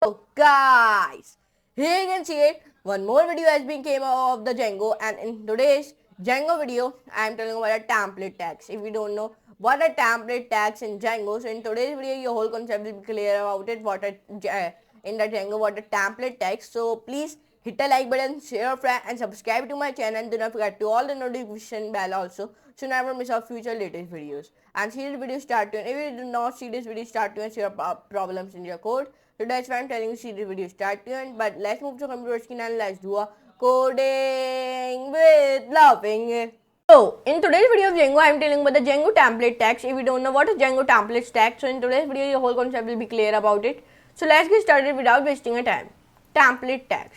So guys, here you can see it. One more video has been came out of the Django, and in today's Django video, I am telling about a template tags. If you don't know what a template tags in Django, so in today's video, your whole concept will be clear about it. In the Django, what a template tags. So please hit the like button, share, friend, and subscribe to my channel. And do not forget to all the notification bell also, so never miss our future latest videos. And see this video start to. And if you do not see this video start to and share problems in your code. So that's why I'm telling you see the video start to end. But let's move to computer screen and let's do a coding with laughing. So in today's video of Django, I'm telling about the Django template tags. If you don't know what is Django template tag, so in today's video your whole concept will be clear about it. So let's get started without wasting a time. Template tags.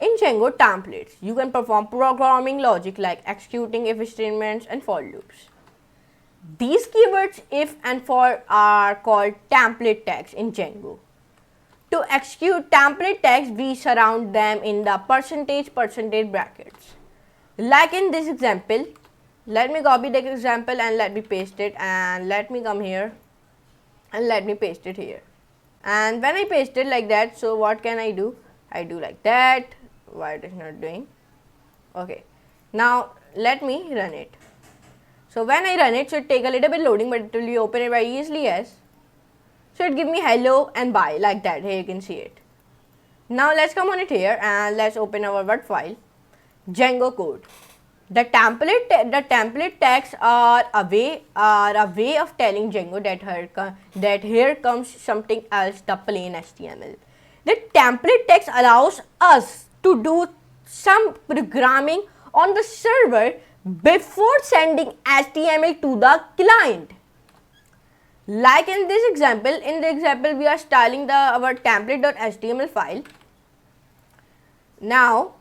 In Django templates, you can perform programming logic like executing if statements and for loops. These keywords if and for are called template tags in Django. To execute template tags, we surround them in the percentage brackets. Like in this example, let me copy the example and let me paste it, and let me come here and let me paste it here. And when I paste it like that, so what can I do? I do like that. Why it is not doing? Okay. Now let me run it. So when I run it, so it take a little bit loading, but it will be open it very easily as. So it give me hello and bye like that. Here you can see it. Now let's come on it here and let's open our Word file. Django code. The template tags are a way of telling Django that here comes something else, the plain HTML. The template tags allows us to do some programming on the server before sending HTML to the client. Like in this example, we are styling our template.html file. Now,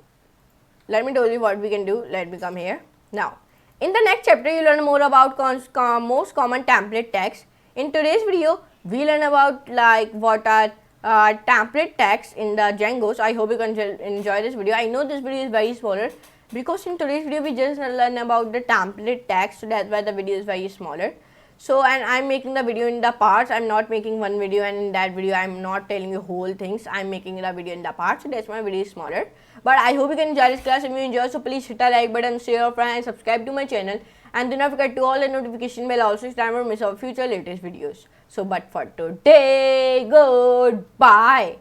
let me tell you what we can do. Let me come here. Now, in the next chapter, you learn more about most common template tags. In today's video, we learn about like what are template tags in the Django. So I hope you can enjoy this video. I know this video is very smaller because in today's video, we just learn about the template tags. So that's why the video is very smaller. So, and I'm making the video in the parts. I'm not making one video, and in that video I'm not telling you whole things. I'm making the video in the parts, so that's why video is smaller. But I hope you can enjoy this class. If you enjoy, so please hit the like button, share, friend, and subscribe to my channel. And do not forget to all the notification bell also, so never miss our future latest videos. So, but for today, goodbye.